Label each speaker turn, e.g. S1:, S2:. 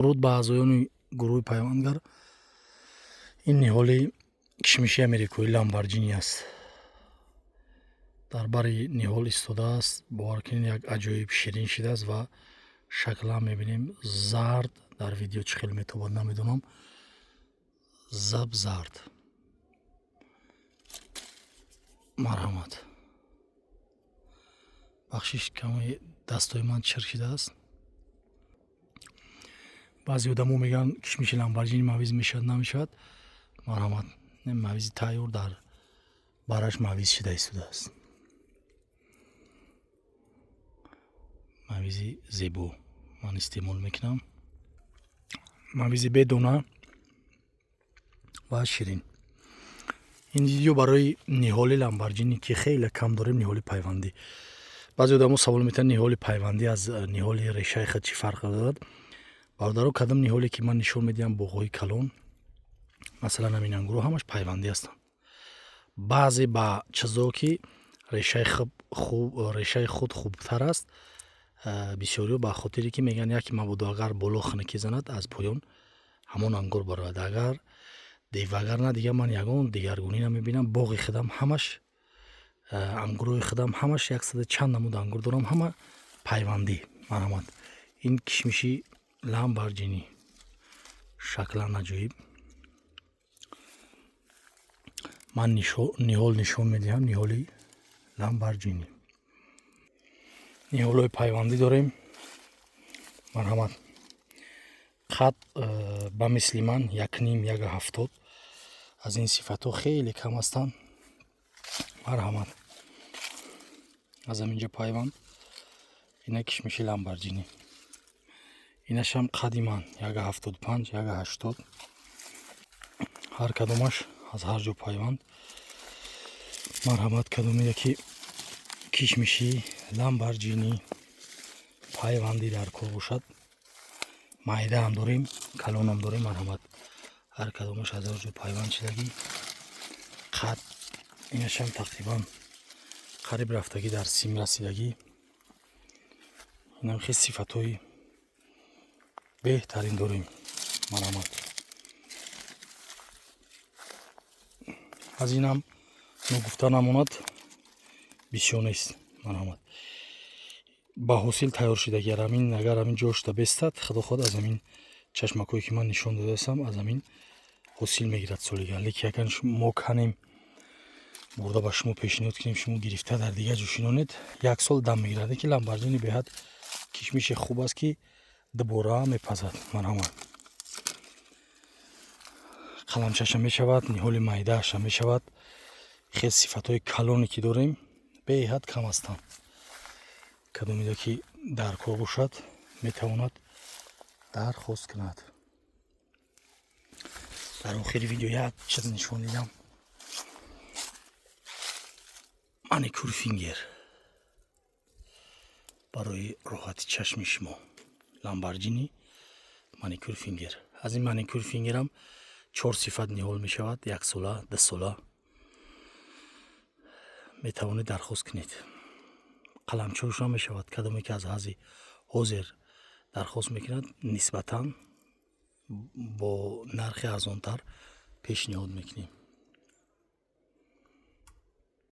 S1: дуруд ба аъзоёни гурӯҳи пайвандгар. ин ниҳоли кишмиши амрикоӣ ламборҷини аст. дар бари ниҳол истодааст. бовар кунед, як аҷоиб ширин шидааст ва шаклан мебинем зард. дар видео чӣ хел метобад намедонам. заб зард. марҳамат. бахшиш каме дастҳои ман чир шидааст. баъзе одамо мегӯян кишмиши ламборҷини мавиз мешавад намешавад. марҳамат, мавизи тайёр дар бараш мавиз шида истодааст. мавизи зебо ман истеъмол мекунам. мавизи бедона ва ширин. ин видео барои ниҳоли ламборҷини ки хеле кам дорем, ниҳоли пайвандӣ. баъзе одамо савол метавонанд ниҳоли пайвандӣ аз ниҳоли решаи худ чӣ фарқ дорад. бародаро, кадом ниҳоле ки ман нишон медиҳам боғҳои калон, масалан ҳамин ангурӯ ҳамаш пайвандӣ ҳастанд. баъзе ба чизо ки решаи худ хубтар аст, бисёриҳо ба хотире ки мегӯянд яке мабодо агар боло хунукӣ занад, аз поён ҳамон ангур барояд. Вагарна дигар ман ягон дигаргунӣ намебинам. боғи худам ҳамаш, ангурҳои худам ҳамаш яксада чанд намуд ангур дорам, ҳама пайвандӣ. марҳамат. ин кишмиши ламборҷини шаклан аҷоиб. ман ниҳол нишон медиҳам. ниҳоли ламборҷини. ниҳолҳои пайвандӣ дорем. марҳамат. қад ба мисли ман 1.70. аз ин сифатҳо хеле кам ҳастанд. марҳамат. аз ҳаминҷа пайванд. ина кишмиши ламборҷини. инашам қади ман 1.75, 1.80. ҳар кадомаш аз ҳар ҷо пайванд. марҳамат. кадомида ки кишмиши ламборҷини пайвандӣ дар кор бошад, майдаам дорем, калонам дорем. марҳамат. ҳар кадомаш аз ҳар ҷо пайванд шидагӣ. қад инашам тақрибан қариб рафтагӣ дар сим расидагӣ. инам хел сифатҳои беҳтарин дорем. марҳамат. аз инам ногуфта намонад бисёр нест. марҳамат. ба ҳосил тайёр шидагӣ. агар ҳамин ҷошта бестад, худо хоҳад аз ҳамин чашмакҳое ки ман нишон додаастам, аз ҳамин ҳосил мегирад солига. лекин ягар мо канем бурда ба шумо пешниҳод кунем, шумо гирифта дар дигар ҷо шинонед, 1 сол дам мегирад. ки ламборҷини беҳад кишмиши хуб аст ки дубора мепазад. марҳамат. қаламчаша мешавад, ниҳоли майдааша мешавад. хел сифатҳои калоне ки дорем беҳад кам ҳастанд. кадомида ки дар кор бошад, метавонад дархост кунад. дар охири видео як чиз нишон дидам. маникюр фингер барои роҳати чашми шумо. ламборҷини маникюр фингер. аз ин маникюр фингерам 4 сифат ниҳол мешавад. 1 сола, 2 сола. метавонед дархост кунед. қаламчаошам мешавад. кадоме ки аз ҳази ҳозир дархост мекунад, нисбатан бо нархи арзонтар пешниҳод мекунем.